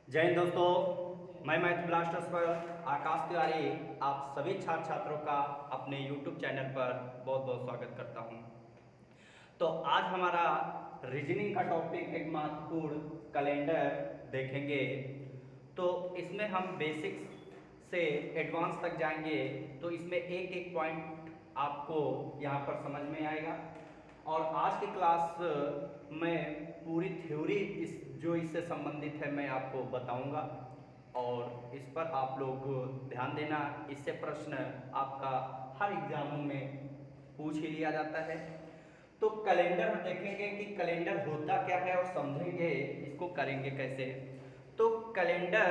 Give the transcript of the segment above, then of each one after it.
जय हिंद दोस्तों, मैं मैथ ब्लास्टर्स पर आकाश तिवारी आप सभी छात्र छात्रों का अपने YouTube चैनल पर बहुत बहुत स्वागत करता हूं। तो आज हमारा रीजनिंग का टॉपिक एक महत्वपूर्ण कैलेंडर देखेंगे। तो इसमें हम बेसिक्स से एडवांस तक जाएंगे, तो इसमें एक एक पॉइंट आपको यहाँ पर समझ में आएगा। और आज की क्लास में पूरी थ्योरी इससे संबंधित है मैं आपको बताऊंगा, और इस पर आप लोग ध्यान देना। इससे प्रश्न आपका हर एग्जामों में पूछ ही लिया जाता है। तो कैलेंडर हम देखेंगे कि कैलेंडर होता क्या है और समझेंगे इसको करेंगे कैसे। तो कैलेंडर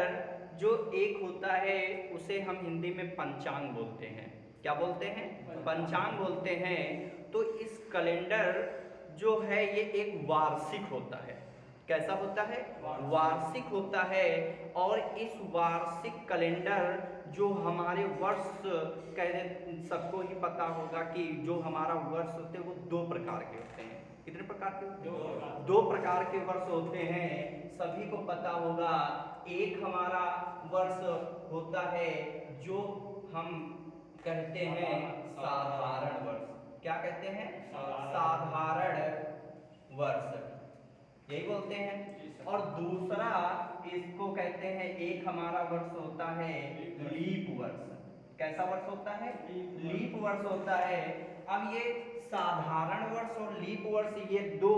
जो एक होता है उसे हम हिंदी में पंचांग बोलते हैं। क्या बोलते हैं? पंचांग बोलते हैं। तो इस कैलेंडर जो है ये एक वार्षिक होता है। कैसा होता है? वार्षिक होता है। और इस वार्षिक कैलेंडर जो हमारे वर्ष सबको ही पता होगा कि जो हमारा वर्ष होते हैं वो दो प्रकार के होते हैं। कितने प्रकार के होते हैं? दो प्रकार के वर्ष होते हैं, सभी को पता होगा। एक हमारा वर्ष होता है जो हम कहते हैं साधारण वर्ष। क्या कहते हैं? साधारण वर्ष, यही बोलते हैं। और दूसरा इसको कहते हैं, एक हमारा वर्ष होता है लीप वर्ष। कैसा वर्ष होता है? लीप वर्ष होता है। अब ये साधारण वर्ष और लीप वर्ष ये दो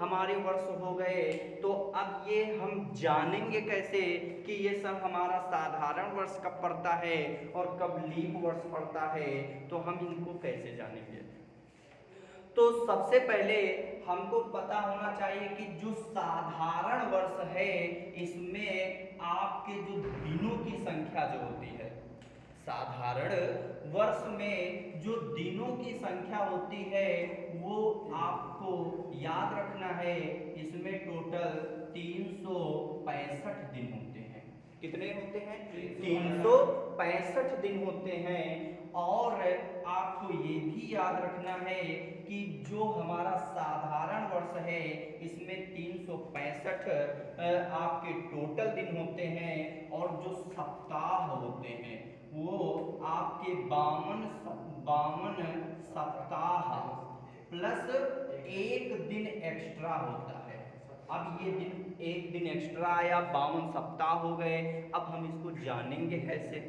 हमारे वर्ष हो गए। तो अब ये हम जानेंगे कैसे कि ये सब हमारा साधारण वर्ष कब पड़ता है और कब लीप वर्ष पड़ता है, तो हम इनको कैसे जानेंगे। तो सबसे पहले हमको पता होना चाहिए कि जो साधारण वर्ष है इसमें आपके जो दिनों की संख्या जो होती है, साधारण वर्ष में जो दिनों की संख्या होती है वो आपको याद रखना है। इसमें टोटल 365 दिन होते हैं। कितने होते हैं? 365 दिन होते हैं। और आपको ये भी याद रखना है कि जो हमारा साधारण वर्ष है इसमें 365 आपके टोटल दिन होते हैं, और जो सप्ताह होते हैं वो आपके 52 सप्ताह प्लस एक दिन एक्स्ट्रा होता है। अब ये दिन एक दिन एक्स्ट्रा आया, 52 सप्ताह हो गए। अब हम इसको जानेंगे कैसे?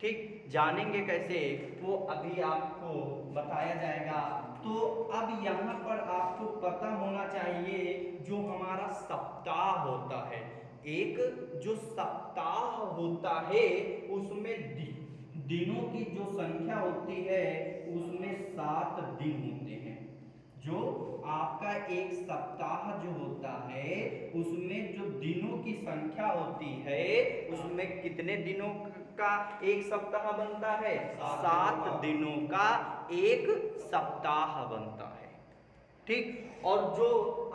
ठीक, जानेंगे कैसे वो अभी आपको बताया जाएगा। तो अब यहाँ पर आपको पता होना चाहिए जो हमारा सप्ताह होता है, एक जो सप्ताह होता है उसमें दिनों की जो संख्या होती है उसमें 7 दिन होते हैं। जो आपका एक सप्ताह जो होता है उसमें जो दिनों की संख्या होती है उसमें कितने दिनों का एक सप्ताह बनता है? 7 दिनों का एक सप्ताह बनता है। ठीक, और जो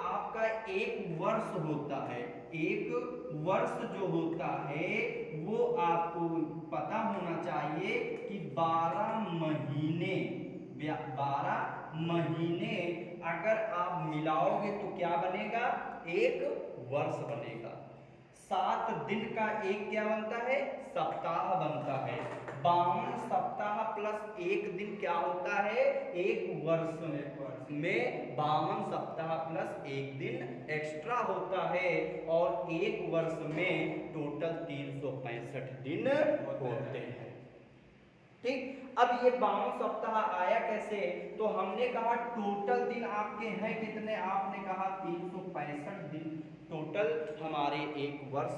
आपका एक वर्ष होता है, एक वर्ष जो होता है वो आपको पता होना चाहिए कि 12 महीने, 12 महीने अगर आप मिलाओगे तो क्या बनेगा? एक वर्ष बनेगा। 7 दिन का एक क्या बनता है? सप्ताह बनता है। 52 सप्ताह प्लस एक दिन क्या होता है? एक वर्ष में 52 सप्ताह प्लस एक दिन एक्स्ट्रा होता है, और एक वर्ष में टोटल 365 दिन होते हैं। ठीक, अब ये 52 सप्ताह आया कैसे? तो हमने कहा टोटल दिन आपके हैं कितने? आपने कहा 365 दिन टोटल हमारे एक वर्ष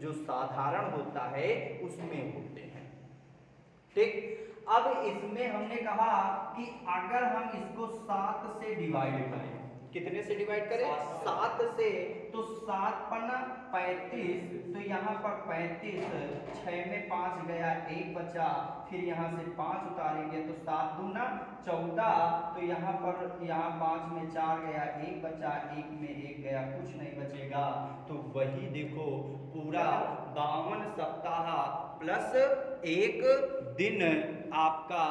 जो साधारण होता है उसमें होते हैं। ठीक, अब इसमें हमने कहा कि अगर हम इसको 7 से डिवाइड करें, कितने से डिवाइड करें? 7 से, तो 7 पन्ना 35, तो यहाँ पर 35, 6 में 5 गया, 1 बचा, फिर यहाँ से 5 उतारेंगे तो 7 दूना 14, तो यहाँ पर यहाँ 5 में 4 गया, 1 बचा, 1 में 1 गया, कुछ नहीं बचेगा। तो वही देखो पूरा 52 सप्ताह प्लस एक दिन आपका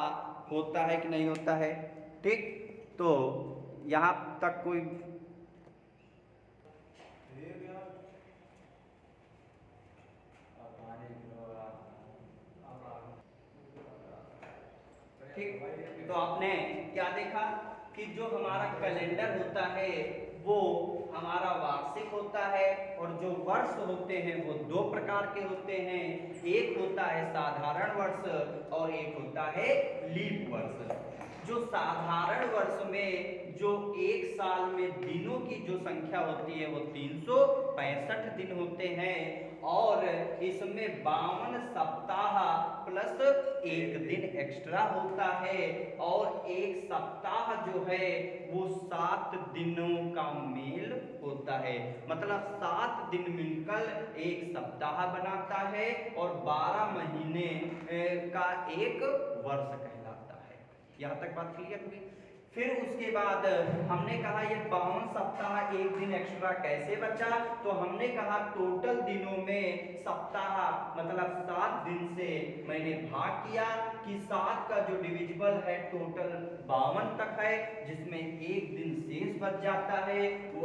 होता है कि नहीं होता है? ठीक, तो यहाँ तक कोई तो आपने क्या देखा कि जो हमारा कैलेंडर होता है वो हमारा वार्षिक होता है, और जो वर्ष होते हैं वो दो प्रकार के होते हैं, एक होता है साधारण वर्ष और एक होता है लीप वर्ष। जो साधारण वर्ष में जो एक साल में दिनों की जो संख्या होती है वो 365 दिन होते हैं, और इसमें 52 सप्ताह प्लस एक दिन एक्स्ट्रा होता है, और एक सप्ताह जो है वो 7 दिनों का मेल होता है। मतलब 7 दिन मिलकर एक सप्ताह बनाता है और 12 महीने का एक वर्ष कहलाता है। यहाँ तक बात क्लियर हुई। फिर उसके बाद हमने कहा ये 52 सप्ताह एक दिन एक्स्ट्रा कैसे बचा, तो हमने कहा टोटल दिनों में सप्ताह मतलब 7 दिन से मैंने भाग किया कि 7 का जो डिविजिबल है टोटल 52 तक है, जिसमें एक दिन शेष बच जाता है, वो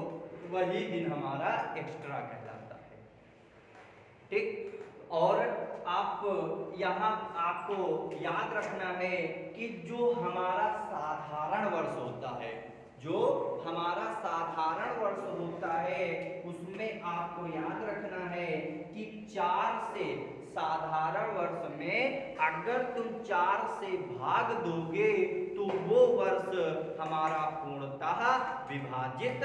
वही दिन हमारा एक्स्ट्रा कहलाता है। ठीक। और आप यहाँ आपको याद रखना है कि जो हमारा साधारण वर्ष होता है, जो हमारा साधारण वर्ष होता है उसमें आपको याद रखना है कि 4 से साधारण वर्ष में अगर तुम 4 से भाग दोगे तो वो वर्ष हमारा पूर्णतः विभाजित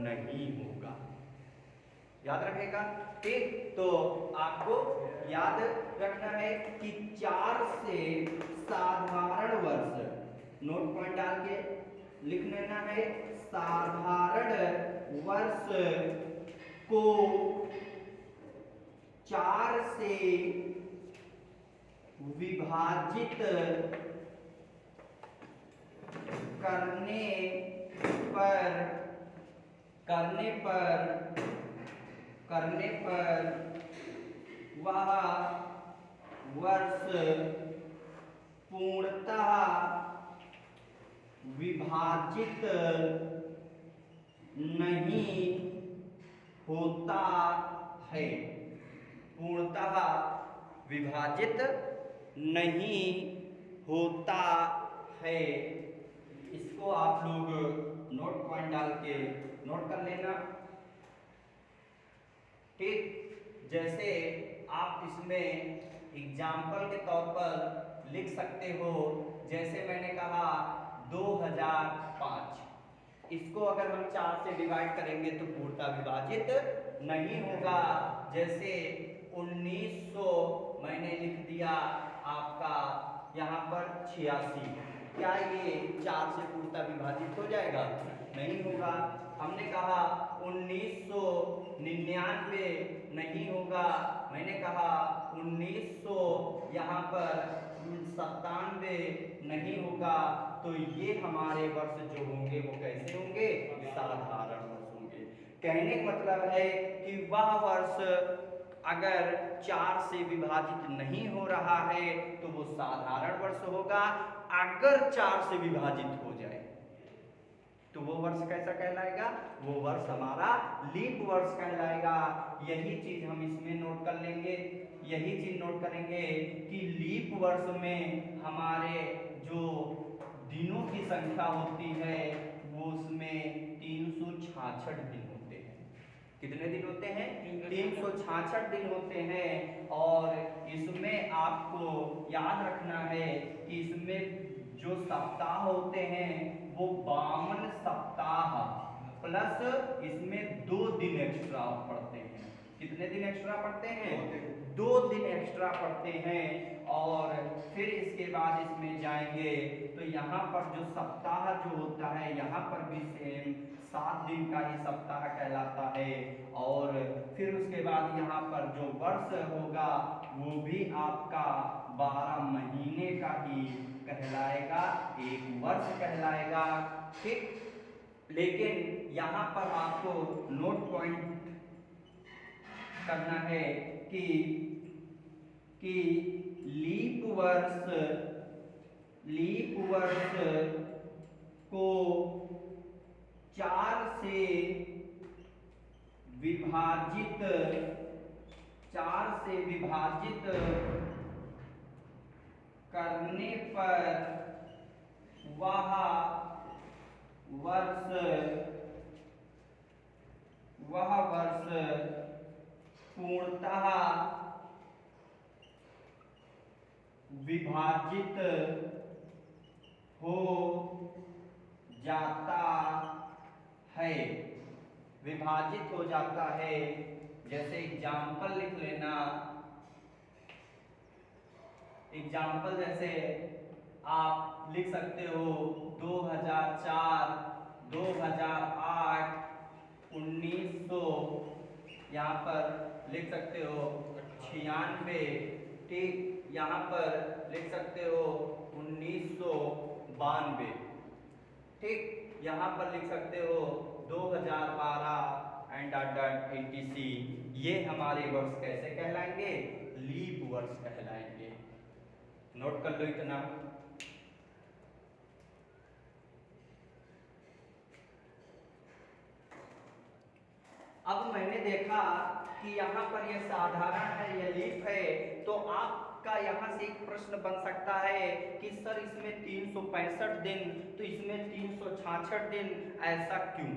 नहीं होगा। याद रखेगा। ठीक। तो आपको याद रखना है कि 4 से साधारण वर्ष, नोट पॉइंट डाल के लिख लेना है, साधारण वर्ष को 4 से विभाजित करने पर वह वर्ष पूर्णतः विभाजित नहीं होता है। पूर्णतः विभाजित नहीं होता है। इसको आप लोग नोट पॉइंट डाल के नोट कर लेना। ठीक। जैसे आप इसमें एग्जाम्पल के तौर पर लिख सकते हो, जैसे मैंने कहा 2005, इसको अगर हम 4 से डिवाइड करेंगे तो पूर्णतः विभाजित नहीं होगा। जैसे 1900 मैंने लिख दिया आपका यहाँ पर 86, क्या ये 4 से पूर्णतः विभाजित हो जाएगा? नहीं होगा। हमने कहा 1999 नहीं होगा, मैंने कहा 1900 यहाँ पर 97 नहीं होगा। तो ये हमारे वर्ष जो होंगे वो कैसे होंगे? साधारण वर्ष होंगे। कहने का मतलब है कि वह वर्ष अगर 4 से विभाजित नहीं हो रहा है तो वो साधारण वर्ष होगा। अगर 4 से विभाजित हो जाए तो वो वर्ष कैसा कहलाएगा? वो वर्ष हमारा लीप वर्ष कहलाएगा। यही चीज हम इसमें नोट कर लेंगे, यही चीज नोट करेंगे कि लीप वर्ष में हमारे जो दिनों की संख्या होती है वो उसमें 366 दिन होते हैं। कितने दिन होते हैं? 366 दिन होते हैं। और इसमें आपको याद रखना है कि इसमें जो सप्ताह होते हैं वो 52 सप्ताह प्लस इसमें 2 दिन एक्स्ट्रा पड़ते हैं। कितने दिन एक्स्ट्रा पड़ते हैं? 2 दिन एक्स्ट्रा पड़ते हैं। और फिर इसके बाद इसमें जाएंगे तो यहाँ पर जो सप्ताह जो होता है यहाँ पर भी सेम 7 दिन का ही सप्ताह कहलाता है। और फिर उसके बाद यहाँ पर जो वर्ष होगा वो भी आपका 12 महीने का ही कहलाएगा, एक वर्ष कहलाएगा। ठीक। लेकिन यहाँ पर आपको नोट पॉइंट करना है कि लीप वर्ष को 4 से विभाजित करने पर वह वर्ष पूर्णतः विभाजित हो जाता है। विभाजित हो जाता है, जैसे एग्जाम्पल लिख लेना। एग्जाम्पल जैसे आप लिख सकते हो 2004, 2008, 1900, यहाँ पर लिख सकते हो 96, ठीक, यहाँ पर लिख सकते हो 1992, ठीक, यहाँ पर लिख सकते हो 2012 एंड etc। ये हमारे वर्ष कैसे कहलाएंगे? लीप वर्ष कहलाएंगे। नोट कर लो इतना। अब मैंने देखा कि यहाँ पर यह साधारण है, यह लीप है, तो आपका यहाँ से एक प्रश्न बन सकता है कि सर इसमें 365 दिन, तो इसमें 366 दिन, ऐसा क्यों?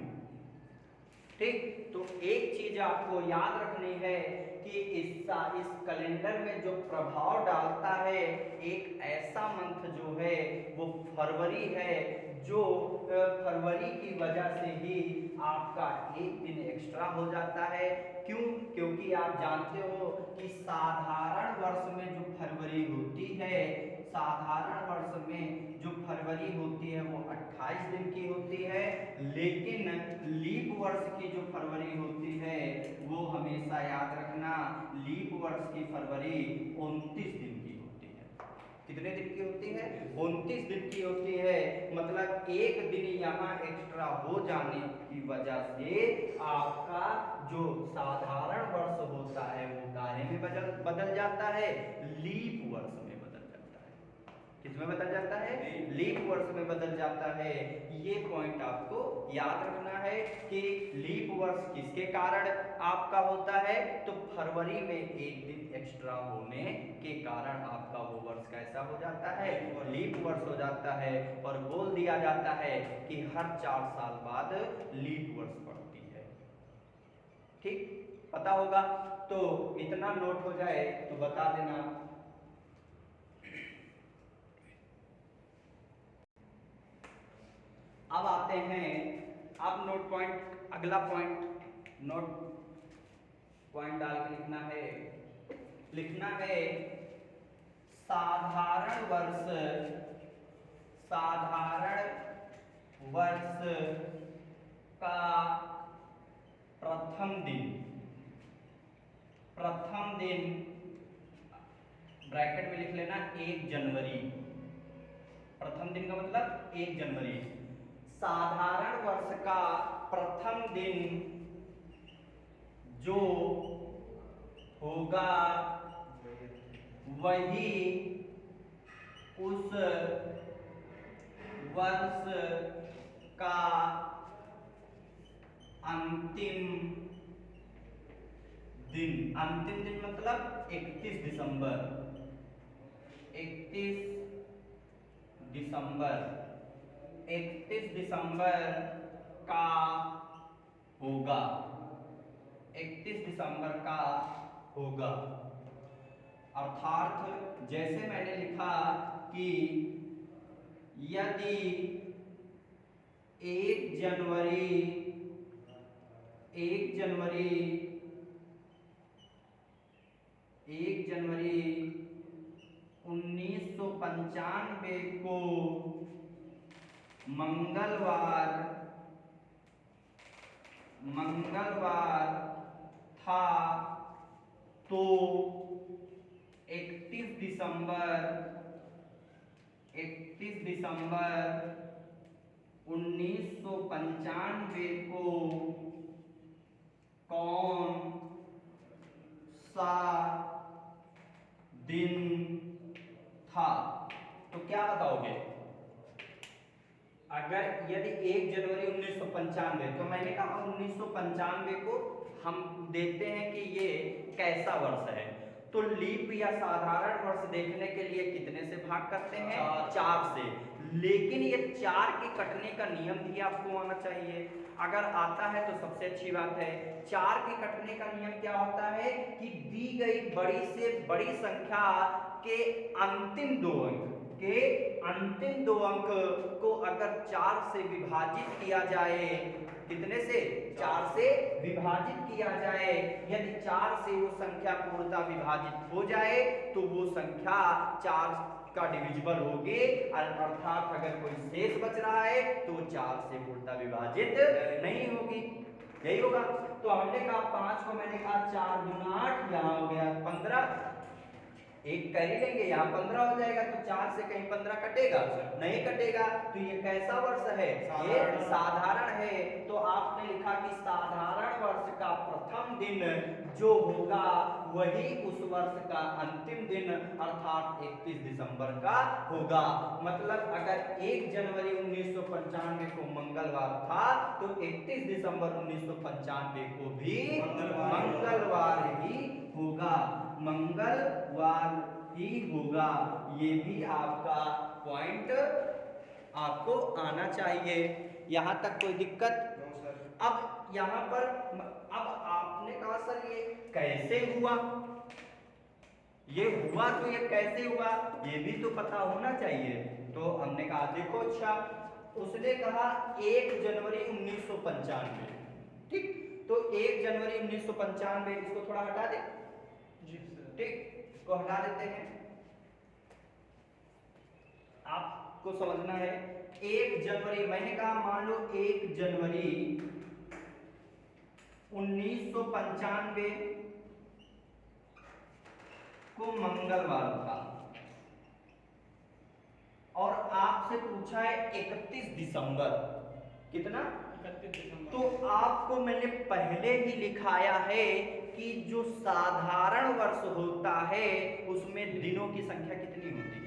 ठीक, तो एक चीज आपको याद रखनी है कि इस कैलेंडर में जो प्रभाव डालता है, एक ऐसा मंथ जो है वो फरवरी है, जो फरवरी की वजह से ही आपका एक दिन एक्स्ट्रा हो जाता है। क्यों? क्योंकि आप जानते हो कि साधारण वर्ष में जो फरवरी होती है, साधारण वर्ष में जो फरवरी होती है वो 28 दिन की होती है, लेकिन लीप वर्ष की जो फरवरी होती है वो हमेशा याद रखना, लीप वर्ष की फरवरी 29 दिन की होती है। कितने दिन की होती है? 29 दिन की होती है। मतलब एक दिन यहाँ एक्स्ट्रा हो जाने की वजह से आपका जो साधारण वर्ष होता है वो गाने में बदल जाता है, लीप वर्ष में बदल जाता है। किसमें बदल जाता है? लीप वर्ष में बदल जाता है। ये पॉइंट आपको याद रखना है कि लीप वर्ष किसके कारण आपका होता है, तो फरवरी में एक दिन एक्स्ट्रा होने के कारण आपका वो वर्ष कैसा हो जाता है? लीप वर्ष हो जाता है। और बोल दिया जाता है कि हर 4 साल बाद लीप वर्ष पड़ती है। ठीक, पता होगा, तो इतना नोट हो जाए तो बता देना। अब आते हैं, अब नोट पॉइंट, अगला पॉइंट नोट पॉइंट डाल के लिखना है साधारण वर्ष का प्रथम दिन ब्रैकेट में लिख लेना 1 जनवरी। प्रथम दिन का मतलब 1 जनवरी। साधारण वर्ष का प्रथम दिन जो होगा वही उस वर्ष का अंतिम दिन। अंतिम दिन मतलब 31 दिसंबर। 31 दिसंबर का होगा। 31 दिसंबर का होगा। अर्थात जैसे मैंने लिखा कि यदि 1 जनवरी 1995 को मंगलवार था, तो 31 दिसंबर 1995 को कौन सा दिन था? तो क्या बताओगे? अगर यदि 1 जनवरी 1995, तो मैंने कहा 1995 को हम देखते हैं कि ये कैसा वर्ष है, तो लीप या साधारण वर्ष देखने के लिए कितने से भाग करते हैं? 4 से। लेकिन ये 4 के कटने का नियम भी आपको आना चाहिए। अगर आता है तो सबसे अच्छी बात है। 4 के कटने का नियम क्या होता है कि दी गई बड़ी से बड़ी संख्या के अंतिम दो अंक को अगर 4 से विभाजित किया जाए, कितने से? 4 से विभाजित किया जाए, यदि 4 से वो संख्या पूर्णतः विभाजित हो जाए तो वो संख्या 4 का डिविजिबल होगी, अर्थात अगर कोई शेष बच रहा है तो 4 से पूर्णतः विभाजित नहीं होगी। यही होगा। तो हमने कहा 5 को मैंने कहा 4 दूना 8, यहाँ हो गया 15, एक कैरी लेंगे, यहाँ 15 हो जाएगा, तो 4 से कहीं 15 कटेगा? नहीं कटेगा। तो ये कैसा वर्ष है? ये साधारण है। तो आपने लिखा कि साधारण वर्ष का प्रथम दिन जो होगा वही उस वर्ष का अंतिम दिन अर्थात 31 दिसंबर का होगा। मतलब अगर 1 जनवरी 1995 को मंगलवार था तो 31 दिसंबर 1995 को भी मंगलवार ही होगा, मंगलवार ही होगा। ये भी आपका पॉइंट आपको आना चाहिए। यहाँ तक कोई दिक्कत? अब यहाँ पर अब आपने कहा सर ये कैसे हुआ? ये हुआ तो ये कैसे हुआ ये भी तो पता होना चाहिए। तो हमने कहा देखो, अच्छा उसने कहा 1 जनवरी 1995, ठीक, तो 1 जनवरी 1995 इसको थोड़ा हटा दे, ठीक, इसको हटा देते हैं। आपको समझना है 1 जनवरी, मैंने कहा मान लो 1 जनवरी 1995 को मंगलवार था और आपसे पूछा है 31 दिसंबर, कितना? 31 दिसंबर। तो आपको मैंने पहले ही लिखाया है कि जो साधारण वर्ष होता है उसमें दिनों की संख्या कितनी होती है?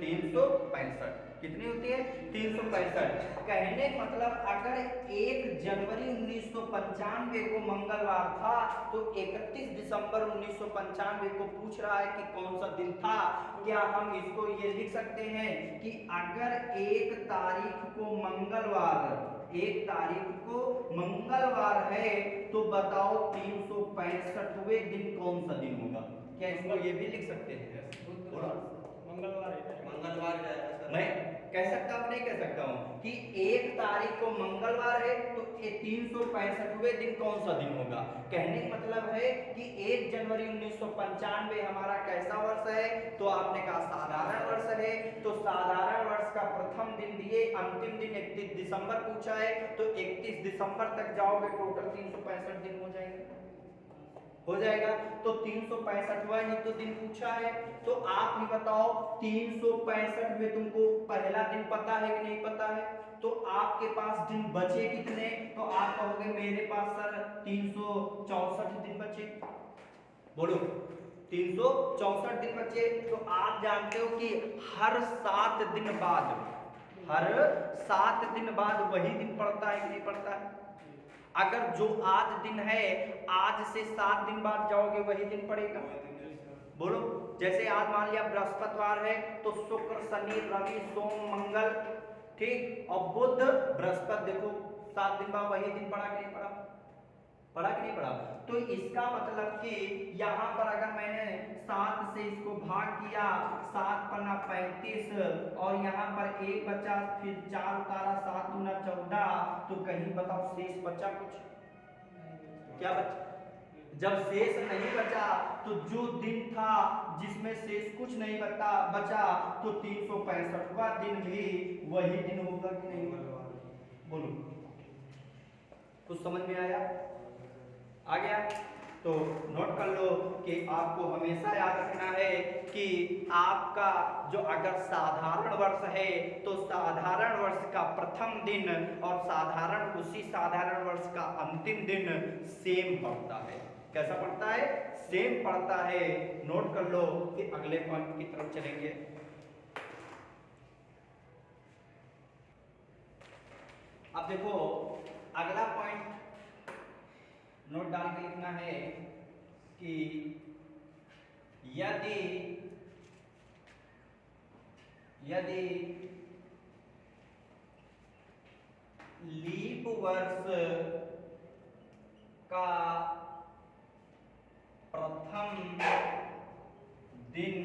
365। कितनी होती है? 365। कहने का मतलब अगर 1 जनवरी 1995 को मंगलवार था तो 31 दिसंबर 1995 को पूछ रहा है कि कौन सा दिन था। क्या हम इसको ये लिख सकते हैं कि अगर 1 तारीख को मंगलवार है तो बताओ 365वें दिन कौन सा दिन होगा? क्या इसको ये भी लिख सकते हैं? मंगलवार मैं कह सकता हूँ, नहीं कह सकता हूँ कि 1 तारीख को मंगलवार है तो 365वें दिन कौन सा दिन होगा? कहने का मतलब है कि 1 जनवरी 1995 हमारा कैसा वर्ष है? तो आपने कहा साधारण वर्ष है। तो साधारण वर्ष का प्रथम दिन दिए, अंतिम दिन 31 दिसंबर पूछा है, तो 31 दिसंबर तक जाओगे टोटल 365 दिन हो जाएगा। तो 365वां ही तो दिन पूछा है। तो आप ही बताओ 365 में तुमको पहला दिन पता है कि नहीं पता है? तो आपके पास दिन बचे कितने? तो आप कहोगे मेरे पास सर 364 दिन बचे। बोलो 364 दिन बचे। तो आप जानते हो कि हर 7 दिन बाद वही दिन पड़ता है कि नहीं पड़ता है? अगर जो आज दिन है आज से 7 दिन बाद जाओगे वही दिन पड़ेगा। बोलो जैसे आज मान लिया बृहस्पतिवार है तो शुक्र शनि रवि सोम मंगल, ठीक, और बुध बृहस्पति, देखो 7 दिन बाद वही दिन पड़ा कि नहीं पड़ा? पड़ा कि नहीं पड़ा? तो इसका मतलब कि यहाँ पर अगर मैंने 7 से इसको भाग किया, 7 पन्ना 35 और यहाँ पर 1 बचा, फिर 4 उतारा, 7 दूना 14, तो कहीं बताओ शेष बचा कुछ? क्या बचा? जब शेष नहीं बचा तो जो दिन था जिसमें शेष कुछ नहीं बचा तो 365वां दिन भी वही दिन होगा कि नहीं? बोलो कुछ समझ में आया? आ गया? तो नोट कर लो कि आपको हमेशा याद रखना है कि आपका जो अगर साधारण वर्ष है तो साधारण वर्ष का प्रथम दिन और उसी साधारण वर्ष का अंतिम दिन सेम पड़ता है। कैसा पड़ता है? सेम पड़ता है। नोट कर लो कि अगले पॉइंट की तरफ चलेंगे। अब देखो अगला पॉइंट नोट डाल के लिखना है कि यदि लीप वर्ष का प्रथम दिन,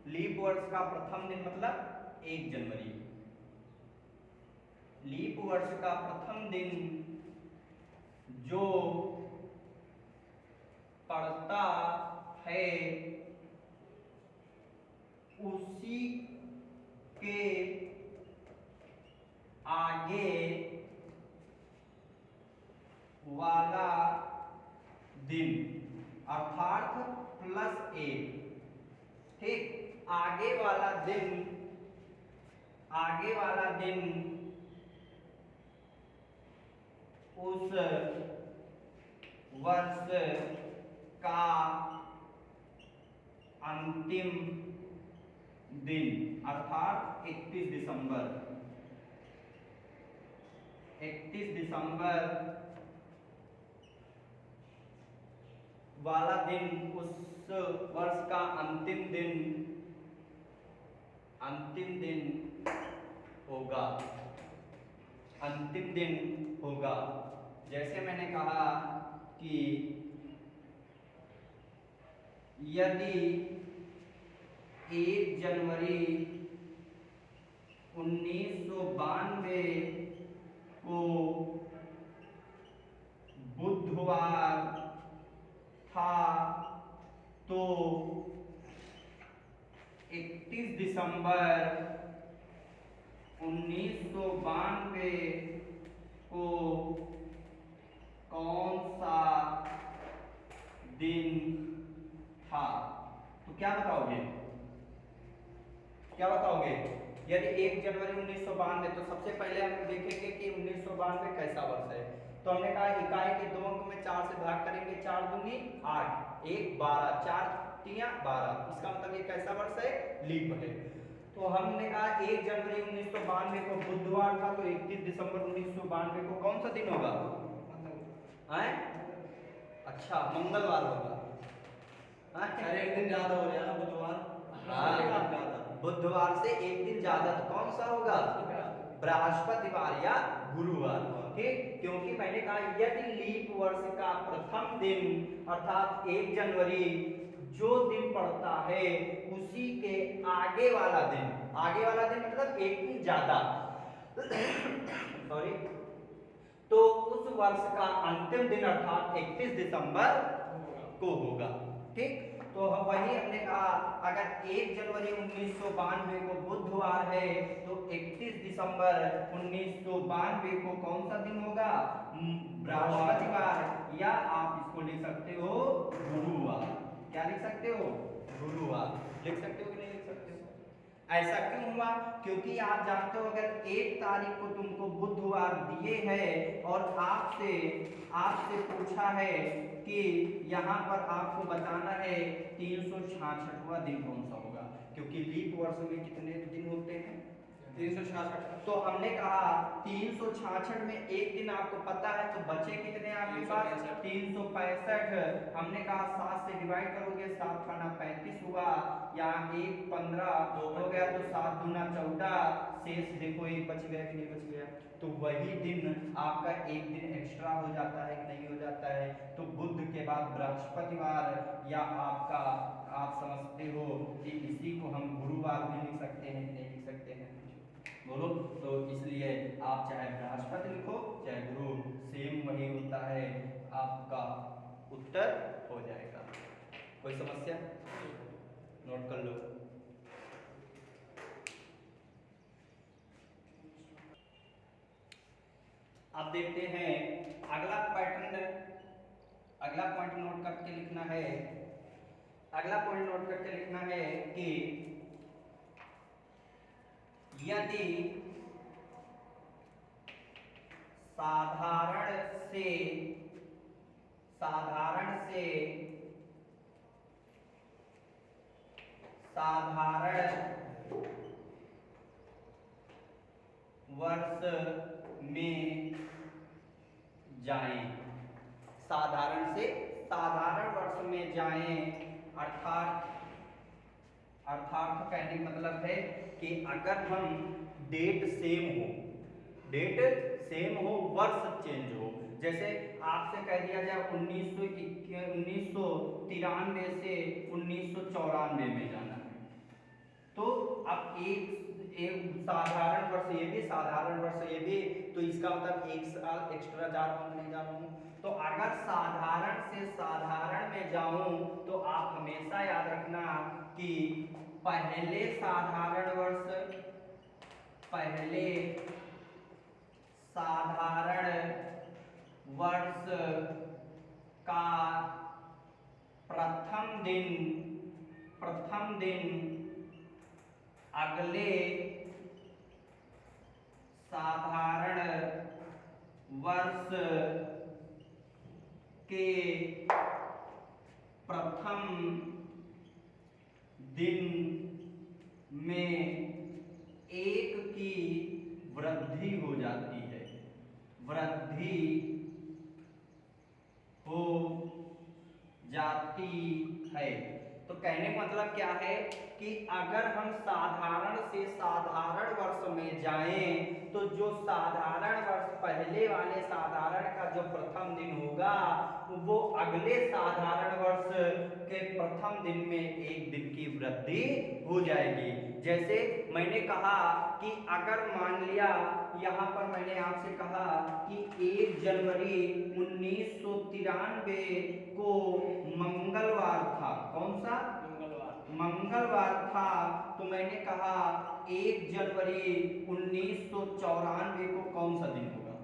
लीप वर्ष का प्रथम दिन मतलब 1 जनवरी। लीप वर्ष का प्रथम दिन जो पड़ता है उसी के आगे वाला दिन, अर्थात +1, ठीक। आगे वाला दिन उस वर्ष का अंतिम दिन, अर्थात 31 दिसंबर। 31 दिसंबर वाला दिन उस वर्ष का अंतिम दिन होगा। अंतिम दिन होगा। जैसे मैंने कहा कि यदि 1 जनवरी 1992 को बुधवार था तो 31 दिसंबर 1992 को कौन सा दिन था? तो क्या बताओगे? यदि 1 जनवरी 1992, तो सबसे पहले हम देखेंगे कि 1992 कैसा वर्ष है। तो हमने कहा इकाई के 2 अंक में 4 से भाग करेंगे, 4 दूनी 8, 1 12, 4 तिया 12। इसका मतलब ये कैसा वर्ष है? लीप है। तो हमने कहा 1 जनवरी 1992 को बुधवार था, तो 31 दिसंबर 1992 को कौन सा दिन होगा? अच्छा, मंगलवार होगा। अरे एक दिन ज्यादा हो गया ना बुधवार। बुधवार से एक दिन ज्यादा, तो कौन सा होगा? बृहस्पतिवार या गुरुवार, ठीक। क्योंकि मैंने कहा यदि लीप वर्ष का प्रथम दिन अर्थात 1 जनवरी जो दिन पड़ता है उसी के आगे वाला दिन मतलब एक दिन ज्यादा सॉरी, तो उस वर्ष का अंतिम दिन अर्थात 31 दिसंबर को होगा, ठीक। तो वही हमने कहा अगर 1 जनवरी 1992 को बुधवार है तो 31 दिसंबर 1992 को कौन सा दिन होगा? बृहस्पतिवार, या आप इसको लिख सकते हो गुरुवार। क्या लिख सकते हो? गुरुवार। लिख सकते हो कि नहीं लिख सकते हो? ऐसा क्यों हुआ? क्योंकि आप जानते हो अगर 1 तारीख को तुमको बुधवार दिए हैं और आपसे पूछा है कि यहाँ पर आपको बताना है 366वां दिन कौन सा होगा, क्योंकि लीप वर्ष में कितने दिन होते हैं? 366। तो हमने कहा 366 में एक दिन आपको पता है, तो बचे कितने आपके पास? 365। हमने कहा 7 से डिवाइड करोगे, 7 खाना 35 हुआ, यहाँ 1 15 हो गया, तो 7 दूना 14, शेष देखो 1 बच गया कि नहीं बच गया। तो वही दिन आपका एक दिन एक्स्ट्रा हो जाता है कि नहीं हो जाता है। तो बुध के बाद बृहस्पतिवार, या आपका आप समझते हो कि इसी को हम गुरुवार भी लिख सकते हैं, नहीं लिख सकते हैं? बोलो। तो इसलिए आप चाहे बृहस्पति लिखो चाहे गुरु, सेम वही होता है, आपका उत्तर हो जाएगा। कोई समस्या? नोट कर लो। अब देखते हैं अगला पैटर्न, अगला पॉइंट नोट करके लिखना है। अगला पॉइंट नोट करके लिखना है कि यदि साधारण वर्ष में जाएं, साधारण से साधारण वर्ष में जाएं, अर्थात कहने का मतलब है कि अगर हम डेट सेम हो, वर्ष चेंज हो। जैसे आपसे कह दिया जाए 1993 से 1994 में जाना है, तो अब एक साधारण वर्ष ये भी, साधारण वर्ष ये भी, तो इसका मतलब एक साल एक्स्ट्रा जा रहा हूँ नहीं जा रहा हूँ। तो अगर साधारण से साधारण में जाऊं तो आप हमेशा याद रखना कि पहले साधारण वर्ष का प्रथम दिन अगले साधारण वर्ष के प्रथम दिन में एक की वृद्धि हो जाती है, वृद्धि हो जाती है। तो कहने का मतलब क्या है कि अगर हम साधारण से साधारण वर्ष में जाएं तो जो साधारण वर्ष पहले वाले साधारण का जो प्रथम दिन होगा वो अगले साधारण वर्ष के प्रथम दिन में एक दिन की वृद्धि हो जाएगी। जैसे मैंने कहा कि अगर मान लिया यहाँ पर मैंने आपसे कहा कि 1 जनवरी 1993 को मंगलवार था, कौन सा मंगलवार था, तो मैंने कहा 1 जनवरी 1994 को कौन सा दिन होगा,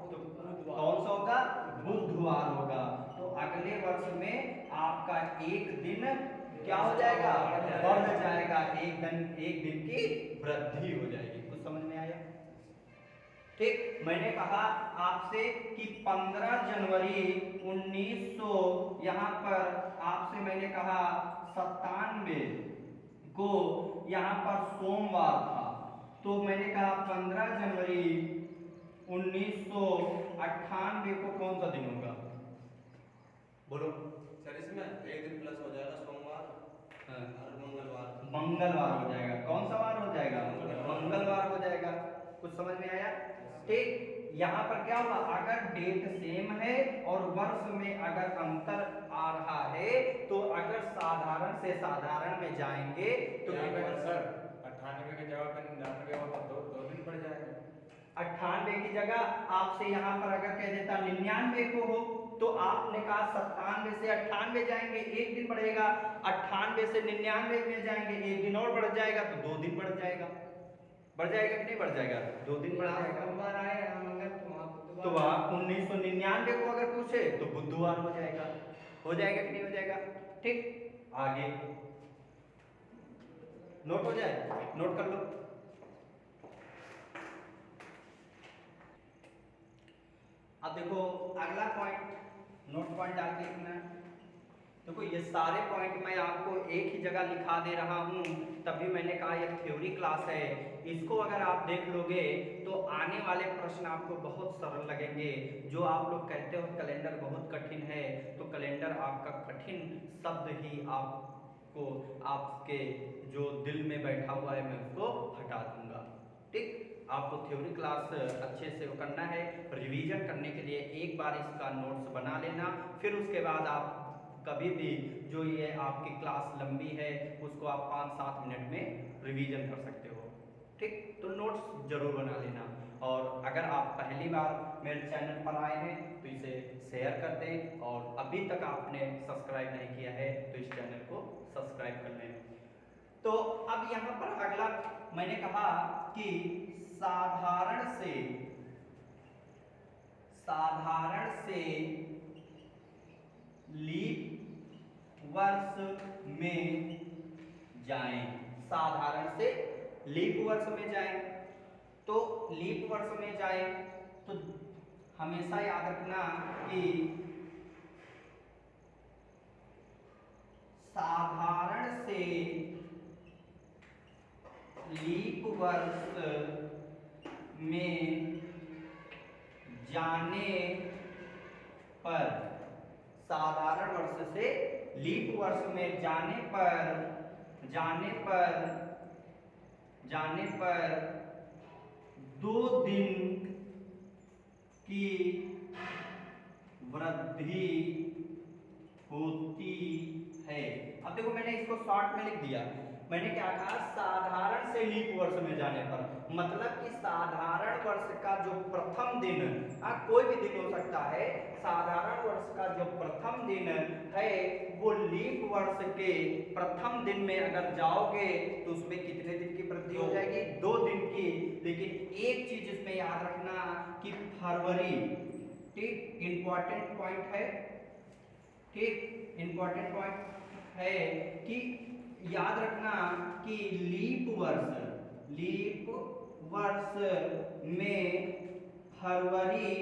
तो कौन सा होगा, बुधवार होगा। तो अगले वर्ष में आपका एक दिन क्या हो जाएगा, बढ़ जाएगा, एक दिन की वृद्धि हो जाएगी। कुछ समझ में आया? ठीक, मैंने कहा आपसे कि 15 जनवरी 1900 यहाँ पर आपसे मैंने कहा 97 को यहाँ पर सोमवार था, तो मैंने कहा 15 जनवरी 1998 को कौन सा दिन होगा, बोलो सर। इसमें एक दिन प्लस हो जाएगा, सोमवार और मंगलवार हो जाएगा। कौन सा वार हो जाएगा, मंगलवार हो जाएगा। कुछ समझ में आया? ठीक, यहाँ पर क्या हुआ, अगर डेट सेम है और वर्ष में अगर अंतर आ रहा है तो अगर साधारण से साधारण में जाएंगे तो सर 98 की जगह पर 99 होगा तो 2 दिन बढ़ जाएगा। 98 की जगह आपसे यहाँ पर अगर कह देता 99 को हो तो आपने कहा 97 से 98 जाएंगे, एक दिन बढ़ेगा। 98 से 99 में जाएंगे, एक दिन और बढ़ जाएगा, तो 2 दिन बढ़ जाएगा। बढ़ जाएगा कि नहीं बढ़ जाएगा, 2 दिन बढ़ जाएगा। तो वहाँ 1999 को अगर पूछे तो बुधवार हो जाएगा। हो जाएगा कि नहीं हो जाएगा? ठीक, आगे नोट हो जाए, नोट कर लो। अब देखो अगला पॉइंट, नोट पॉइंट डाल के लिखना। देखो ये सारे पॉइंट मैं आपको एक ही जगह लिखा दे रहा हूँ, तभी मैंने कहा ये थ्योरी क्लास है। इसको अगर आप देख लोगे तो आने वाले प्रश्न आपको बहुत सरल लगेंगे। जो आप लोग कहते हो कैलेंडर बहुत कठिन है, तो कैलेंडर आपका कठिन शब्द ही आपको आपके जो दिल में बैठा हुआ है मैं उसको हटा दूंगा। ठीक, आपको थ्योरी क्लास अच्छे से करना है। रिवीजन करने के लिए एक बार इसका नोट्स बना लेना, फिर उसके बाद आप कभी भी जो ये आपकी क्लास लंबी है उसको आप 5-7 मिनट में रिवीजन कर सकते हो। ठीक, तो नोट्स जरूर बना लेना। और अगर आप पहली बार मेरे चैनल पर आए हैं तो इसे शेयर कर दें, और अभी तक आपने सब्सक्राइब नहीं किया है तो इस चैनल को सब्सक्राइब कर लें। तो अब यहाँ पर अगला मैंने कहा कि साधारण से लीप वर्ष में जाएं, साधारण से लीप वर्ष में जाएं। तो लीप वर्ष में जाएं तो हमेशा याद रखना कि साधारण से लीप वर्ष में जाने पर, साधारण वर्ष से लीप वर्ष में जाने पर 2 दिन की वृद्धि होती है। अब देखो मैंने इसको शॉर्ट में लिख दिया। मैंने क्या कहा, साधारण से लीप वर्ष में जाने पर, मतलब कि साधारण वर्ष का जो प्रथम दिन, कोई भी दिन हो सकता है, साधारण वर्ष का जो प्रथम दिन है वो लीप वर्ष के प्रथम दिन में अगर जाओगे तो उसमें कितने दिन की वृद्धि हो जाएगी? 2 दिन की। लेकिन एक चीज इसमें याद रखना कि फरवरी, ठीक, इंपॉर्टेंट पॉइंट है, ठीक, इंपॉर्टेंट पॉइंट है कि याद रखना कि लीप वर्ष में फरवरी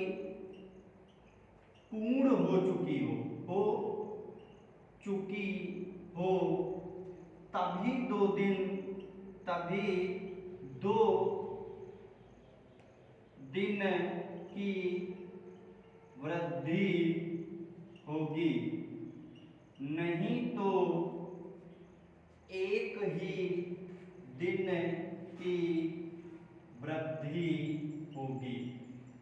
पूर्ण हो चुकी हो तभी 2 दिन की वृद्धि होगी, नहीं तो एक ही दिन की वृद्धि होगी।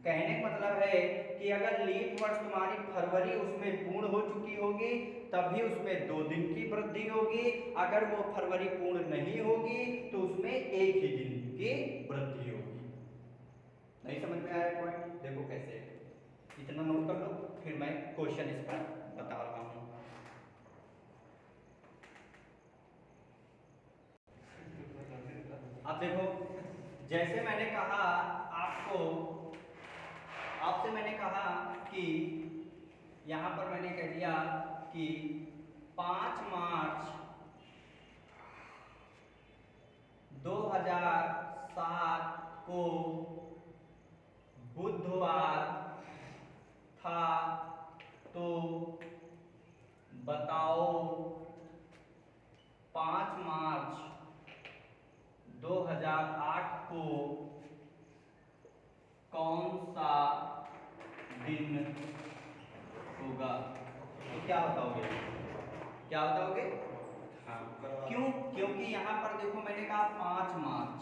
कहने का मतलब है कि अगर लीप वर्ष तुम्हारी फरवरी उसमें पूर्ण हो चुकी होगी तभी उसमें 2 दिन की वृद्धि होगी। अगर वो फरवरी पूर्ण नहीं होगी तो उसमें एक ही दिन की वृद्धि होगी। नहीं समझ में आया पॉइंट? देखो कैसे, इतना नोट कर लो, फिर मैं क्वेश्चन इस पर बता रहा हूँ। अब देखो, जैसे मैंने कहा आपसे मैंने कहा कि यहां पर मैंने कह दिया कि 5 मार्च 2007 को बुधवार था, तो बताओ 5 मार्च 2008 को कौन सा दिन होगा? तो क्या बताओगे? हाँ, क्यों? क्योंकि यहाँ पर देखो मैंने कहा 5 मार्च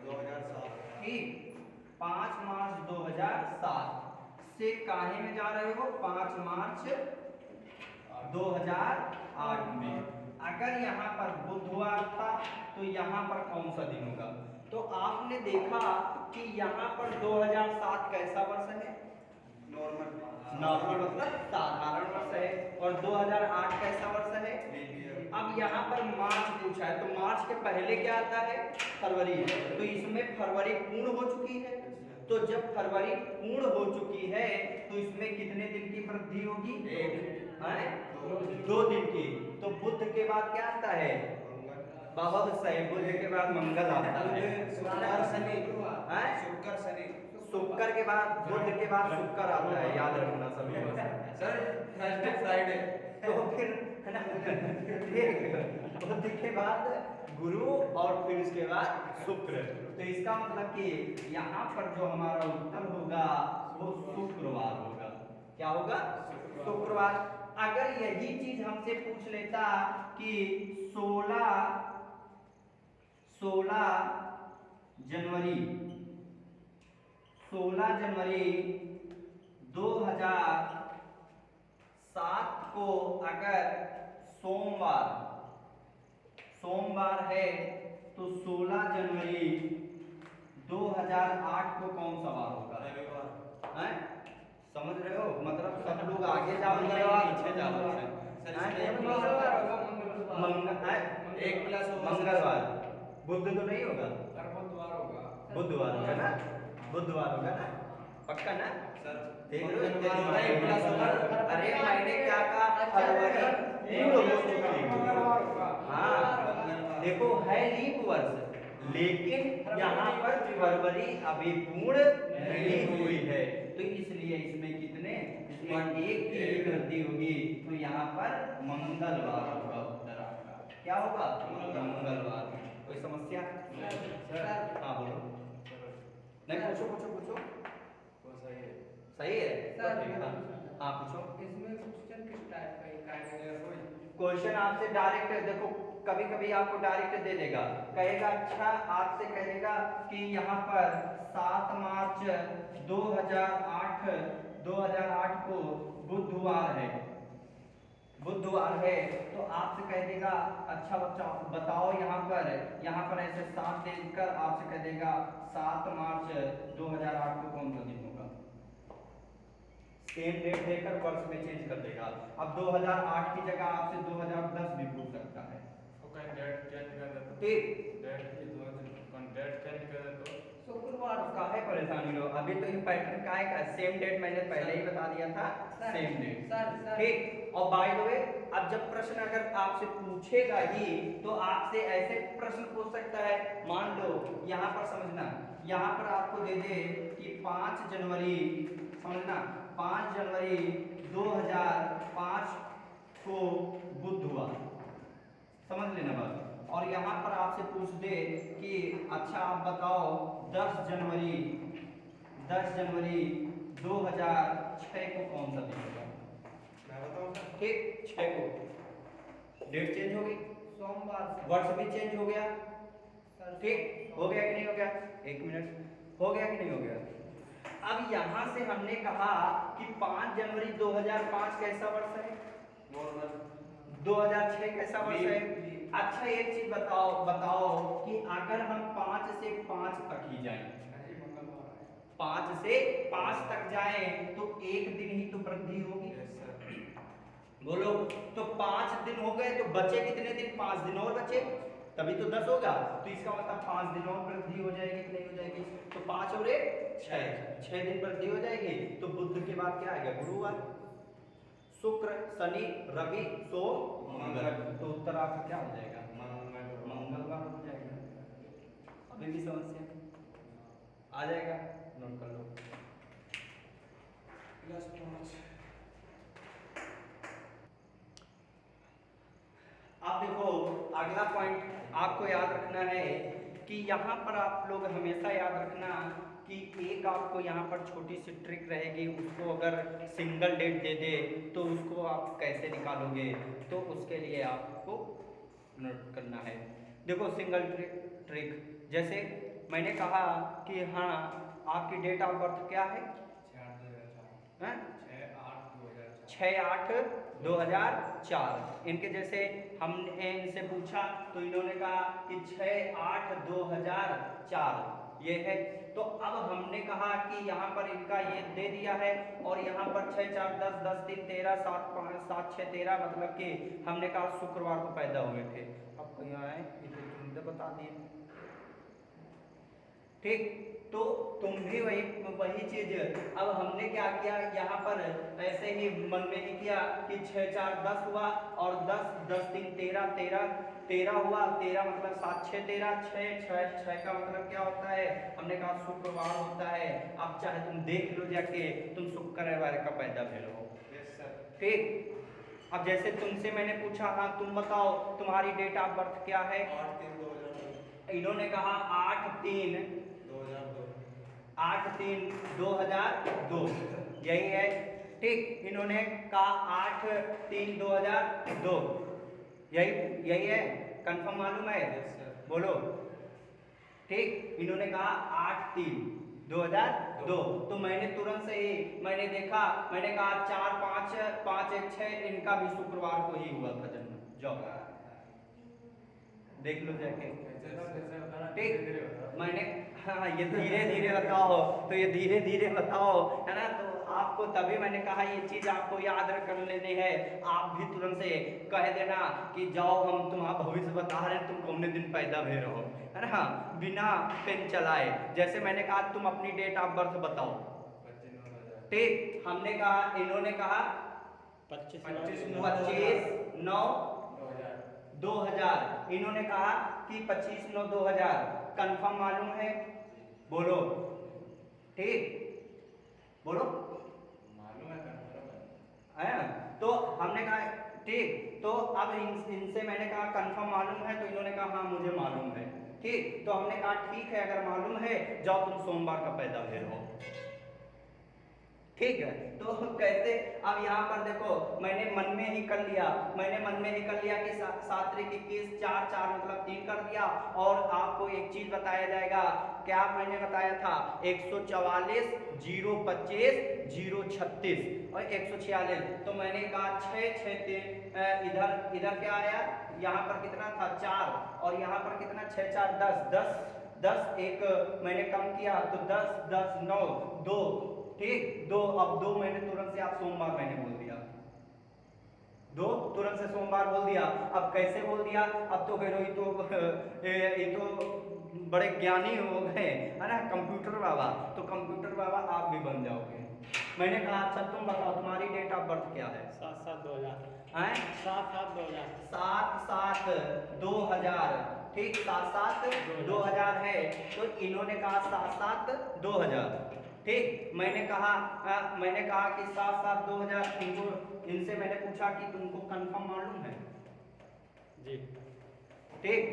2007, ठीक, 5 मार्च 2007 से काहे में जा रहे हो? 5 मार्च 2008 में। अगर यहाँ पर बुधवार था तो यहाँ पर कौन सा दिन होगा? तो आपने देखा कि यहाँ पर 2007 कैसा वर्ष है? नॉर्मल मतलब साधारण वर्ष है। और 2008 कैसा वर्ष है? अब यहाँ पर मार्च पूछा है, तो मार्च के पहले क्या आता है? फरवरी। तो इसमें फरवरी पूर्ण हो चुकी है। तो जब फरवरी पूर्ण हो चुकी है तो इसमें कितने दिन की वृद्धि होगी? 2 दिन की। तो बुध के बाद क्या आता है? बहुत सही, बुध के बाद मंगल आता है। शुक्र के बाद, बुध के बाद शुक्र आता है, याद रखना सभी। Sir Thursday Friday. तो फिर है ना, ठीक, बुध के बाद गुरु और फिर उसके बाद शुक्र। तो इसका मतलब कि यहाँ पर जो हमारा उत्तर होगा वो शुक्रवार होगा। क्या होगा? शुक्रवार। अगर यही चीज हमसे पूछ लेता कि 16 जनवरी 2007 को अगर सोमवार है तो 16 जनवरी 2008 को कौन सा वार होगा? हैं? समझ रहे हो? मतलब सब लोग आगे जाओ, पीछे जाओ। मंगलवार। बुध तो नहीं होगा? बुधवार होगा ना? पक्का ना? देख रहे हो? अरे मैंने क्या कहा? फरवरी पूर्ण हो चुकी है। हाँ, देखो है लीप वर्ष, लेकिन यहाँ पर फरवरी अभी पूर्ण नहीं हुई है, तो इसलिए इसमें कितने? इसमें एक की वृद्धि होगी। तो यहाँ पर मंगलवार होगा उत्तर आपका। क्या होगा? मंगलवार। कोई समस्या? हाँ बोलो। नहीं, पूछो। सही है? हाँ पूछो। इसमें क्वेश्चन किस टाइप का है? क्वेश्चन आपसे डायरेक्ट, देखो कभी कभी आपको डायरेक्ट दे देगा, कहेगा अच्छा आपसे कहेगा कि यहाँ पर 7 मार्च 2008 2008 को बुधवार है, बुधवार है, तो आपसे कह देगा अच्छा बच्चा बताओ यहाँ पर ऐसे 7 देकर आपसे कह देगा 7 मार्च 2008 को कौन सा दिन होगा। सेम डेट देकर वर्ष में चेंज कर देगा। अब 2008 की जगह आपसे 2010 भी पूछ सकता है। तो कहीं डेट चेंज कर दे तो ठीक, डेट की डेट चेंज कर दे तो शुक्रवार का है परेशानी लो। अभी तो ये पैटर्न का है, सेम डेट मैंने पहले ही बता दिया था, सेम डेट। सर ठीक, और बाय द वे अब जब प्रश्न अगर आपसे पूछेगा ही तो आपसे ऐसे प्रश्न पूछ सकता है। मान लो यहाँ पर समझना, यहाँ पर आपको दे दे कि 5 जनवरी, समझना 5 जनवरी 2005 को बुध हुआ, समझ लेना बात। और यहाँ पर आपसे पूछ दे कि अच्छा आप बताओ 10 जनवरी 2006 को कौन सा दिन होगा। मैं बताऊं सर? ठीक, 6 को डेट चेंज हो गई, सोमवार से। वर्ष भी चेंज हो गया। सर ठीक, हो गया कि नहीं हो गया? 1 मिनट, हो गया कि नहीं हो गया? अब यहाँ से हमने कहा कि 5 जनवरी 2005 कैसा वर्ष है, नॉर्मल 2006 कैसा वर्ष है। अच्छा एक चीज बताओ कि अगर हम 5 से 5 तक ही जाएं, 5 से 5 तक जाएं तो एक दिन ही तो वृद्धि होगी। बोलो, तो 5 दिन हो गए तो बचे कितने दिन? 5 दिन और बचे, तभी तो 10 होगा। तो इसका मतलब 5 दिन और वृद्धि हो जाएगी कि नहीं हो जाएगी? तो 5 और 1 6 दिन वृद्धि हो जाएगी। तो बुध के बाद क्या आएगा? गुरुवार, शुक्र, शनि, रवि, सोम, मंगल। तो उत्तर आपका क्या हो जाएगा? मंगलवार हो जाएगा। अभी भी समस्या आ जाएगा, नोट कर लो। आप देखो अगला पॉइंट आपको याद रखना है कि यहाँ पर आप लोग हमेशा याद रखना कि एक आपको यहाँ पर छोटी सी ट्रिक रहेगी, उसको अगर सिंगल डेट दे दे तो उसको आप कैसे निकालोगे, तो उसके लिए आपको नोट करना है। देखो सिंगल ट्रिक, जैसे मैंने कहा कि हाँ आपकी डेट ऑफ बर्थ क्या है? 6/8/2004। इनके जैसे हमने इनसे पूछा तो इन्होंने कहा कि 6/8/2004 ये है। तो अब हमने कहा कि यहाँ पर इनका ये दे दिया है और यहाँ पर 6 4 10 10 3 13 7 5 7 6 13, मतलब कि हमने कहा शुक्रवार को पैदा हुए थे। अब कहीं आए तुमने बता दिए। ठीक, तो तुम भी वही चीज अब हमने क्या किया, यहाँ पर ऐसे ही मन में ही किया कि 6 4 10 हुआ और 10 10 3 13 13 13 हुआ, 13 मतलब 7 6 13 6 का मतलब क्या होता है? हमने कहा शुक्रवार होता है। अब चाहे तुम देख लो जाके, तुम शुक्रवार का पैदा भेल हो। ठीक, अब जैसे तुमसे मैंने पूछा हाँ तुम बताओ तुम्हारी डेट ऑफ बर्थ क्या है? 8/3/2002। इन्होंने कहा 8/3/2002 यही है। ठीक, इन्होंने कहा 8/3/2002 यही है, कंफर्म मालूम है? बोलो। ठीक, इन्होंने कहा 8/3/2002। तो मैंने तुरंत से ही मैंने देखा, मैंने कहा 4 5 5 1 6 इनका भी शुक्रवार को ही हुआ था जन्म। जाओ देख लो जाके। ठीक, मैंने हाँ ये धीरे धीरे बताओ, तो ये धीरे धीरे बताओ है ना। तो आपको तभी मैंने कहा ये चीज आपको याद कर लेनी है। आप भी तुरंत से कह देना कि जाओ हम तुम्हारा भविष्य बता रहे हैं, तुम कौन दिन पैदा हुए रहो, है ना, बिना पेन चलाए। जैसे मैंने कहा तुम अपनी डेट ऑफ बर्थ बताओ। ठीक, हमने कहा, इन्होंने कहा 25/9/2000। इन्होंने कहा कि 25/9/2000। कंफर्म मालूम है? बोलो। ठीक, बोलो। मालूम है, कंफर्म है ना? तो हमने कहा ठीक, तो अब इनसे मैंने कहा कंफर्म मालूम है, तो इन्होंने कहा हाँ मुझे मालूम है। ठीक, तो हमने कहा ठीक है अगर मालूम है जाओ तुम सोमवार का पैदा हुए हो। ठीक है। तो कैसे, अब यहाँ पर देखो मैंने मन में ही कर लिया, कि 7 त्रिक 21, 4 4 मतलब 3 कर दिया। और आपको एक चीज बताया जाएगा, क्या मैंने बताया था, 144 025 036 और 146। तो मैंने कहा 6 6 3 इधर क्या आया, यहाँ पर कितना था 4 और यहाँ पर कितना 6 4 10 10 एक मैंने कम किया तो 10 10 9 2, ठीक 2। अब 2 मैंने तुरंत से आप सोमवार मैंने बोल दिया, 2 तुरंत से सोमवार बोल दिया। अब कैसे बोल दिया, अब तो कह रहे ये तो बड़े ज्ञानी हो गए है ना, कंप्यूटर बाबा। तो कंप्यूटर बाबा आप भी बन जाओगे। मैंने कहा अच्छा तुम बताओ तुम्हारी डेट ऑफ बर्थ क्या है? 7/7/2000 हैं 7/7/2000 7/7/2000, ठीक 7/7/2000 है। तो इन्होंने कहा 7/7/2000, ठीक। मैंने कहा कि 7/7/2000। इनसे मैंने पूछा कि तुमको कंफर्म मालूम है? जी ठीक,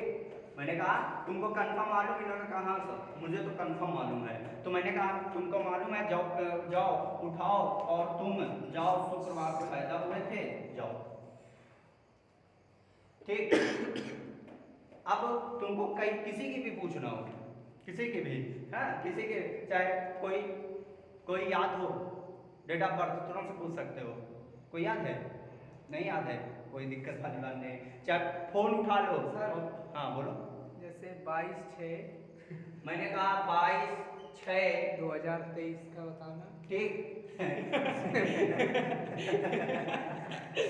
मैंने कहा तुमको कंफर्म मालूम? इन्होंने कहा हाँ सर मुझे तो कंफर्म मालूम है। तो मैंने कहा तुमको मालूम है, जाओ उठाओ और तुम जाओ, शुक्रवार को पैदा हुए थे, जाओ, ठीक। अब तुमको किसी की भी पूछना हो, किसी की भी, हाँ किसी के, चाहे कोई याद हो डेट ऑफ बर्थ तुरंत से पूछ सकते हो। कोई याद है? नहीं याद है, कोई दिक्कत वाली बात नहीं। चाहे फोन उठा लो सर। हाँ बोलो। जैसे 22/6 मैंने कहा 22/6 2023 का बताना। ठीक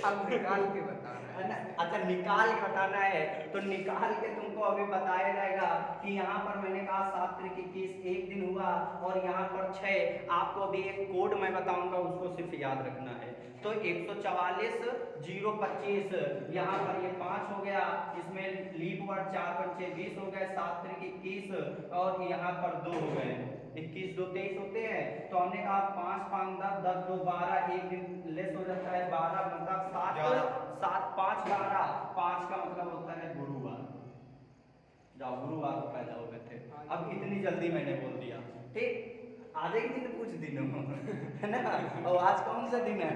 अब निकाल के बताना है ना? है। अच्छा निकाल के बताना है, तो निकाल के तुमको अभी बताया जाएगा कि यहाँ पर मैंने कहा 7 त्रिक 21 एक दिन हुआ और यहाँ पर 6। आपको अभी एक कोड मैं बताऊंगा, उसको सिर्फ याद रखना है। तो 144 025 यहाँ पर ये 5 हो गया, इसमें लीप वर्ड 4 5 6 20 हो गए, 7 त्रिक 21 और यहाँ पर 2 हो गए, 21 2 23 होते हैं। तो हमने कहा 5 5 10 10 2 12, एक दिन लेस हो जाता है 12, मतलब 7 5 12, 5 का मतलब होता है गुरुवार। जाओ गुरुवार को पैदा हो गए थे। अब इतनी जल्दी मैंने बोल दिया, ठीक। आज एक दिन कुछ दिन है ना, और आज कौन सा दिन है?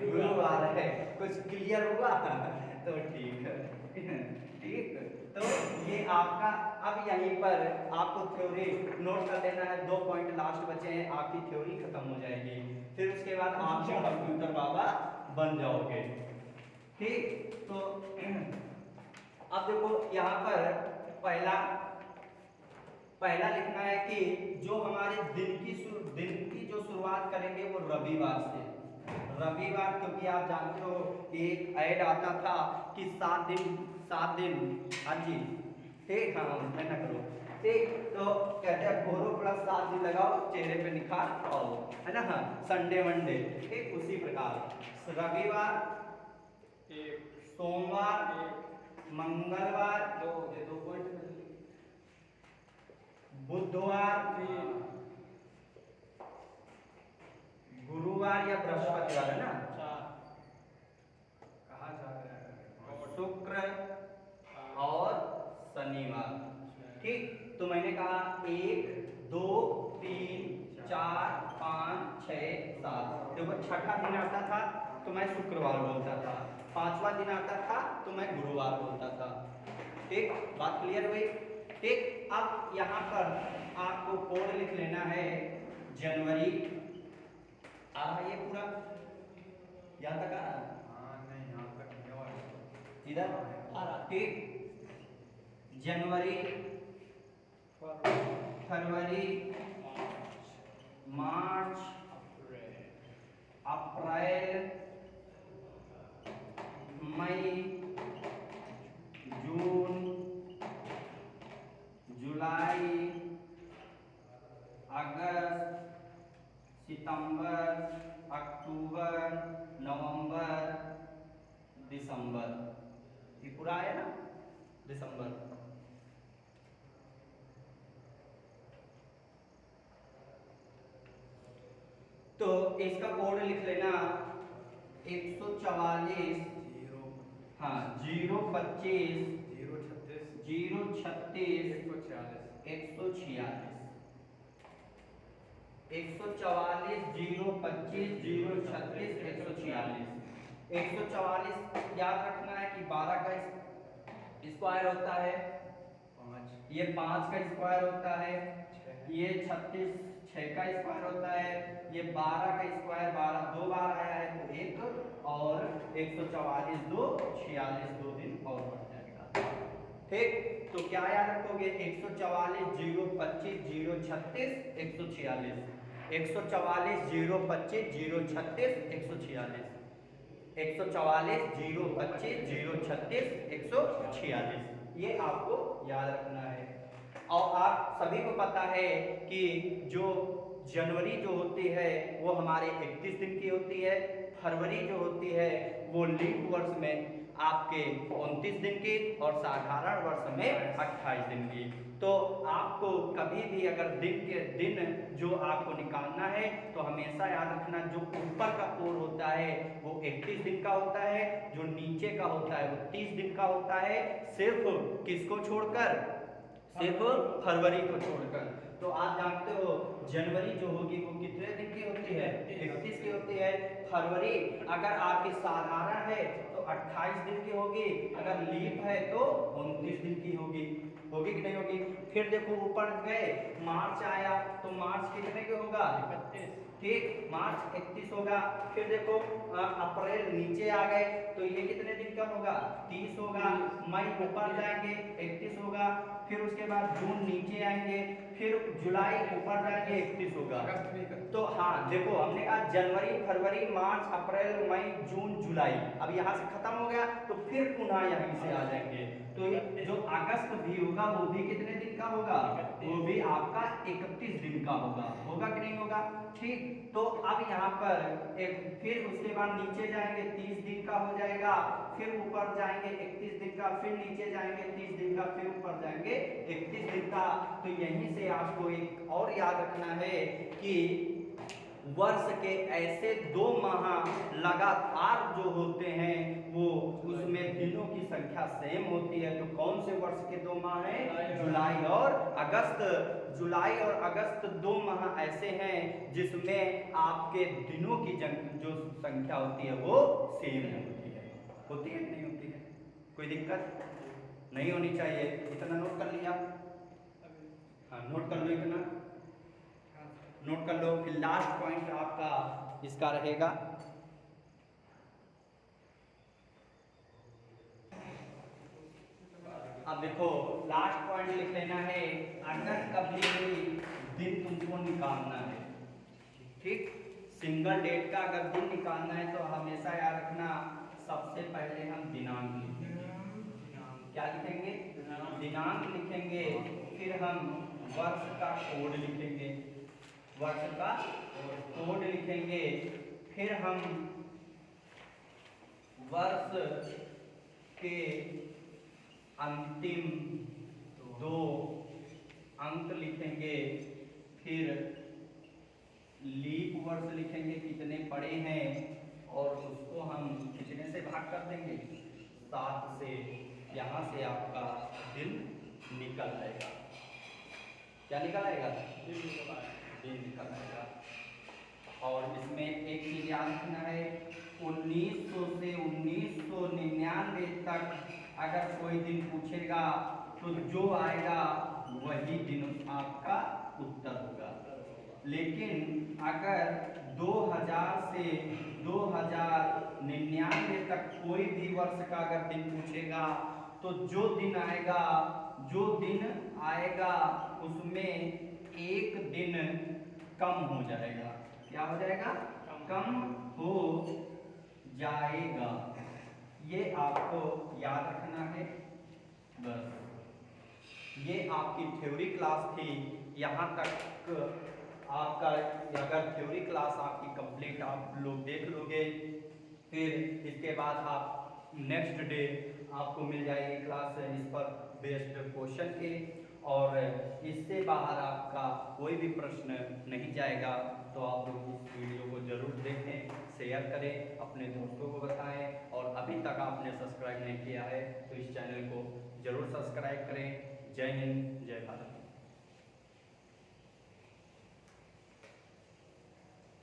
गुरुवार है। कुछ क्लियर हुआ? तो ठीक है, ठीक। तो ये आपका, अब यहीं पर आपको थ्योरी नोट कर लेना है। 2 पॉइंट लास्ट बचे हैं, आपकी थ्योरी खत्म हो जाएगी, फिर उसके बाद आप कंप्यूटर बाबा बन जाओगे, ठीक। तो अब देखो यहाँ पर पहला लिखना है कि जो हमारे दिन की जो शुरुआत करेंगे वो रविवार से। रविवार, क्योंकि आप जानते हो एक ऐड आता था कि 7 दिन, हाँ जी, ठीक, हाँ मैं ना करो, ठीक। तो कहते हैं घोरो प्लस 7 दिन लगाओ, चेहरे पे निखार आओ, है ना, हाँ संडे मंडे, ठीक। उसी प्रकार रविवार, सोमवार, मंगलवार, 2 पॉइंट, बुधवार, गुरुवार या बृहस्पतिवार, है ना, कहाँ जा रहे हैं? शुक्र और शनिवार, ठीक। तो मैंने कहा 1 2 3 4 5 6 7। देखो छठा दिन आता था तो मैं शुक्रवार बोलता था, 5वां दिन आता था तो मैं गुरुवार बोलता था, ठीक। बात क्लियर हुई, ठीक। अब यहाँ पर आपको कोड लिख लेना है, जनवरी आ रहा है, ये पूरा यहाँ तक आ रहा है? हाँ नहीं, यहाँ तक नहीं हुआ। इधर आ रहा, ठीक। जनवरी, फरवरी, मार्च, अप्रैल, मई, जून, जुलाई, अगस्त, सितंबर, अक्टूबर, नवंबर, दिसंबर। ये पूरा है ना, दिसंबर। तो इसका कोड लिख लेना 144, हाँ 025 036 036 146 146, 144 0 25 0 36 146। 144 याद रखना है कि 12 का स्क्वायर होता है, ये 5 का स्क्वायर होता है, ये 36 6 का स्क्वायर होता है, ये 12 का स्क्वायर 12 दो बार आया है तो 1 और 144 2 46 2 दिन और बढ़ जाएगा। ठीक, तो क्या याद रखोगे? 144 0 25 0 36 146, 144 0 25 0 36 146, 144 0 25 0 36 146, ये आपको याद रखना है। और आप सभी को पता है कि जो जनवरी जो होती है वो हमारे 31 दिन की होती है, फरवरी जो होती है वो लीप वर्ष में आपके 29 दिन की और साधारण वर्ष में 28 दिन की। तो आपको कभी भी अगर दिन जो आपको निकालना है तो हमेशा याद रखना, जो ऊपर का कोण होता है वो 31 दिन का होता है, जो नीचे का होता है वो 30 दिन का होता है, सिर्फ किसको छोड़कर? सिर्फ फरवरी को छोड़कर। तो आप जानते हो जनवरी जो होगी वो कितने दिन की होती है? 31 की होती है। फरवरी अगर आपकी साधारण है तो 28 दिन की होगी, अगर लीप है तो 29 दिन की होगी। होगी कि नहीं होगी? फिर देखो ऊपर गए, मार्च आया तो मार्च कितने के होगा? 31। ठीक, मार्च 31 होगा। फिर देखो अप्रैल नीचे आ गए तो ये कितने दिन का होगा? 30 होगा। मई ऊपर जाएंगे 31 होगा। फिर उसके बाद जून नीचे आएंगे, फिर जुलाई ऊपर जाएंगे 31 होगा। तो हाँ देखो, हमने कहा जनवरी फरवरी मार्च अप्रैल मई जून जुलाई, अब यहाँ से खत्म हो गया तो फिर पुनः यहीं से आ जाएंगे। तो जो अगस्त भी होगा वो भी कितने दिन का होगा? वो भी आपका 31 दिन का होगा। होगा कि नहीं होगा? ठीक, तो अब यहाँ पर एक फिर उसके बाद नीचे जाएंगे 30 दिन का हो जाएगा, फिर ऊपर जाएंगे 31 दिन का, फिर नीचे जाएंगे 30 दिन का, फिर ऊपर जाएंगे 31 दिन का। तो यहीं से आपको एक और याद रखना है कि वर्ष के ऐसे 2 माह लगातार जो होते हैं वो उसमें दिनों की संख्या सेम होती है। तो कौन से वर्ष के 2 माह हैं? जुलाई और अगस्त। जुलाई और अगस्त 2 माह ऐसे हैं जिसमें आपके दिनों की जो संख्या होती है वो सेम होती है। होती है कि नहीं होती है? कोई दिक्कत नहीं होनी चाहिए। इतना नोट कर लिया? हाँ, नोट कर लो, इतना नोट कर लो। फिर लास्ट पॉइंट आपका इसका रहेगा, अब देखो लास्ट पॉइंट लिख लेना है, अगर कभी भी दिन तुमको निकालना है, ठीक, सिंगल डेट का अगर दिन निकालना है तो हमेशा याद रखना सबसे पहले हम दिनांक लिखेंगे। क्या लिखेंगे? दिनांक लिखेंगे। फिर हम वर्ष का कोड लिखेंगे, वर्ष का कोड लिखेंगे। फिर हम वर्ष के अंतिम 2 अंक लिखेंगे। फिर लीप वर्ष लिखेंगे कितने पड़े हैं और उसको हम कितने से भाग कर देंगे? 7 से। यहाँ से आपका दिन निकल आएगा। क्या निकल आएगा? दिन निकल आएगा। और इसमें एक चीज याद रखना है, 1900 से 1999 तक अगर कोई दिन पूछेगा तो जो आएगा वही दिन आपका उत्तर होगा। लेकिन अगर 2000 से 2099 तक कोई भी वर्ष का अगर दिन पूछेगा तो जो दिन आएगा उसमें एक दिन कम हो जाएगा। क्या हो जाएगा? कम हो जाएगा। ये आपको याद रखना है। बस ये आपकी थ्योरी क्लास थी। यहाँ तक आपका अगर थ्योरी क्लास आपकी कंप्लीट आप लोग देख लोगे, फिर इसके बाद आप नेक्स्ट डे आपको मिल जाएगी क्लास इस पर बेस्ड क्वेश्चन के, और इससे बाहर आपका कोई भी प्रश्न नहीं जाएगा। तो आप लोग इस वीडियो को जरूर देखें, शेयर करें, अपने दोस्तों को बताएं, और अभी तक आपने सब्सक्राइब नहीं किया है तो इस चैनल को जरूर सब्सक्राइब करें। जय हिंद, जय भारत।